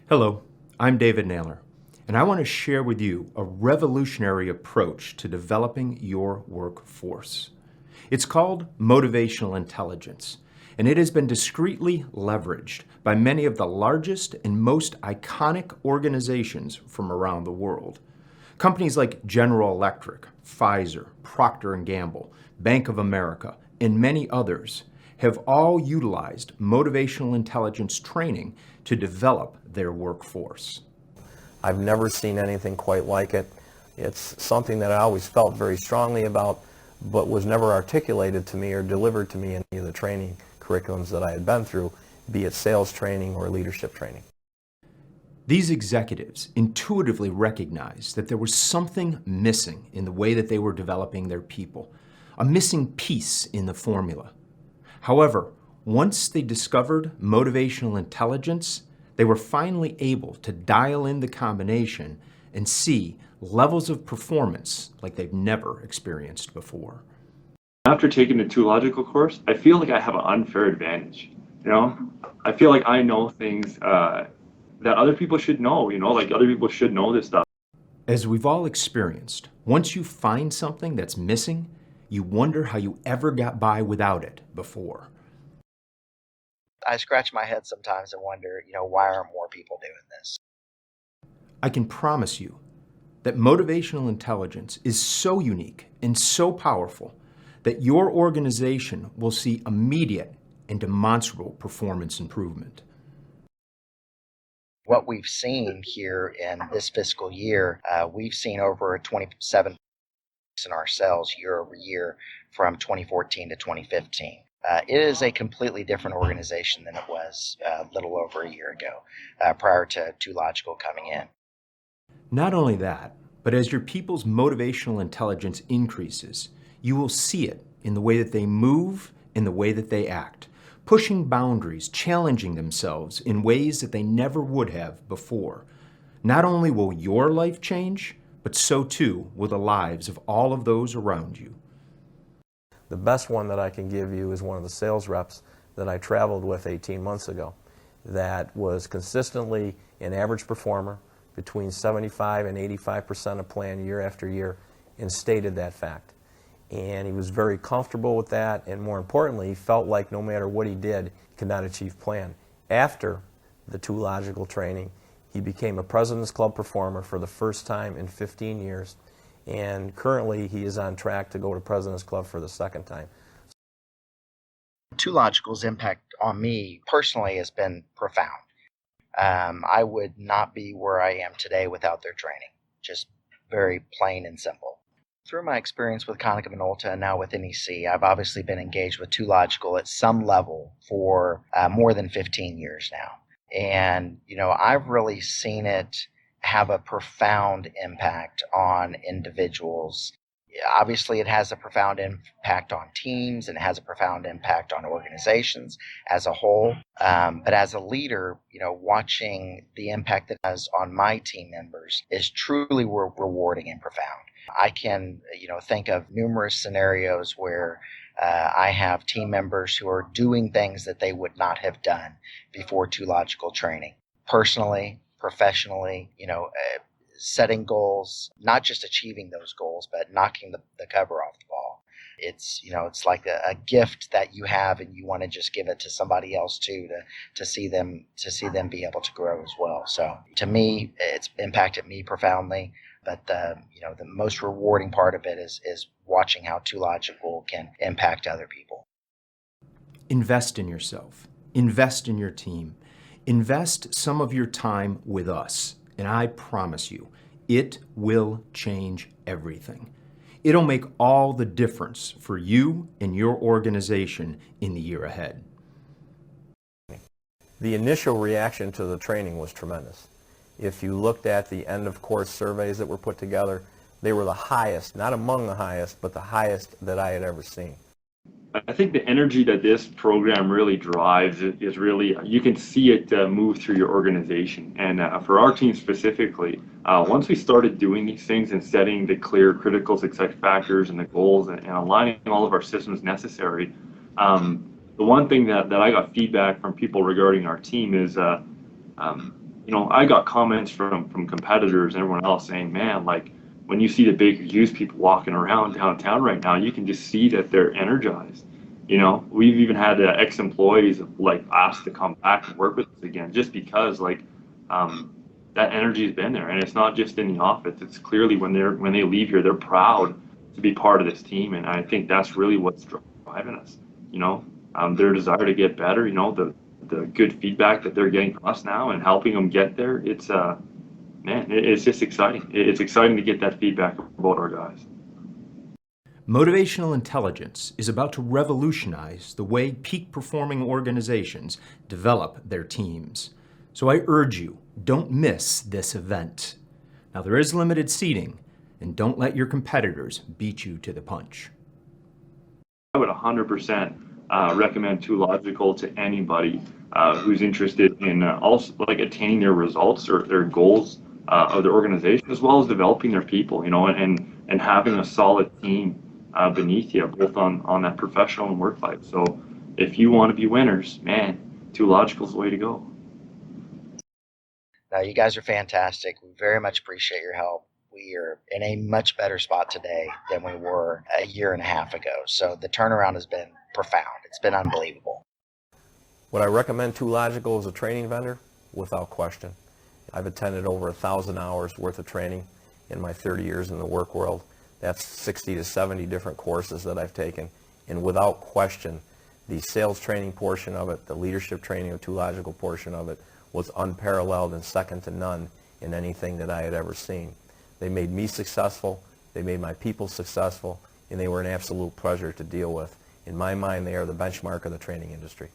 Hello, I'm David Naylor, and I want to share with you a revolutionary approach to developing your workforce. It's called motivational intelligence, and it has been discreetly leveraged by many of the largest and most iconic organizations from around the world. Companies like General Electric, Pfizer, Procter & Gamble, Bank of America, and many others have all utilized motivational intelligence training to develop their workforce. I've never seen anything quite like it. It's something that I always felt very strongly about, but was never articulated to me or delivered to me in any of the training curriculums that I had been through, be it sales training or leadership training. These executives intuitively recognized that there was something missing in the way that they were developing their people, a missing piece in the formula. However, once they discovered motivational intelligence, they were finally able to dial in the combination and see levels of performance like they've never experienced before. After taking the two logical course, I feel like I have an unfair advantage. I feel like I know things that other people should know. Like other people should know this stuff. As we've all experienced, once you find something that's missing, you wonder how you ever got by without it before. I scratch my head sometimes and wonder, why aren't more people doing this? I can promise you that motivational intelligence is so unique and so powerful that your organization will see immediate and demonstrable performance improvement. What we've seen here in this fiscal year, we've seen over a 27% in our sales year over year from 2014 to 2015. It is a completely different organization than it was a little over a year ago, prior to Two Logical coming in. Not only that, but as your people's motivational intelligence increases, you will see it in the way that they move, in the way that they act, pushing boundaries, challenging themselves in ways that they never would have before. Not only will your life change, but so too will the lives of all of those around you. The best one that I can give you is one of the sales reps that I traveled with 18 months ago that was consistently an average performer between 75 and 85% of plan year after year and stated that fact. And he was very comfortable with that, and more importantly, he felt like no matter what he did, he could not achieve plan. After the Two Logical training, he became a President's Club performer for the first time in 15 years, and currently he is on track to go to President's Club for the second time. Two Logical's impact on me personally has been profound. I would not be where I am today without their training, just very plain and simple. Through my experience with Konica Minolta and now with NEC, I've obviously been engaged with Two Logical at some level for more than 15 years now. And, I've really seen it have a profound impact on individuals. Obviously, it has a profound impact on teams and it has a profound impact on organizations as a whole. But as a leader, watching the impact that it has on my team members is truly rewarding and profound. I can, think of numerous scenarios where I have team members who are doing things that they would not have done before Two Logical training. Personally, professionally, setting goals, not just achieving those goals, but knocking the cover off the ball. It's, it's like a gift that you have and you want to just give it to somebody else too, to see them be able to grow as well. So to me, it's impacted me profoundly. But the most rewarding part of it is watching how Two Logical can impact other people. Invest in yourself. Invest in your team. Invest some of your time with us, and I promise you, it will change everything. It'll make all the difference for you and your organization in the year ahead. The initial reaction to the training was tremendous. If you looked at the end of course surveys that were put together, they were the highest, not among the highest, but the highest that I had ever seen. I think the energy that this program really drives is really, you can see it move through your organization. And for our team specifically, once we started doing these things and setting the clear critical success factors and the goals and aligning all of our systems necessary, the one thing that I got feedback from people regarding our team is I got comments from competitors and everyone else saying, man, like when you see the Baker Hughes people walking around downtown right now, you can just see that they're energized. We've even had ex-employees like asked to come back and work with us again just because um, that energy has been there, and it's not just in the office. It's clearly when they leave here, they're proud to be part of this team, and I think that's really what's driving us. Their desire to get better. The good feedback that they're getting from us now and helping them get there. It's man, it's just exciting. It's exciting to get that feedback about our guys. Motivational intelligence is about to revolutionize the way peak performing organizations develop their teams. So I urge you, don't miss this event. Now there is limited seating, and don't let your competitors beat you to the punch. I would 100% recommend Too Logical to anybody who's interested in also like attaining their results or their goals of their organization, as well as developing their people, and having a solid team beneath you, both on that professional and work life. So if you want to be winners, man, Too Logical is the way to go. Now, you guys are fantastic. We very much appreciate your help. We are in a much better spot today than we were a year and a half ago. So the turnaround has been profound. It's been unbelievable. Would I recommend Too Logical as a training vendor? Without question. I've attended over 1,000 hours worth of training in my 30 years in the work world. That's 60 to 70 different courses that I've taken. And without question, the sales training portion of it, the leadership training of Too Logical portion of it, was unparalleled and second to none in anything that I had ever seen. They made me successful, they made my people successful, and they were an absolute pleasure to deal with. In my mind, they are the benchmark of the training industry.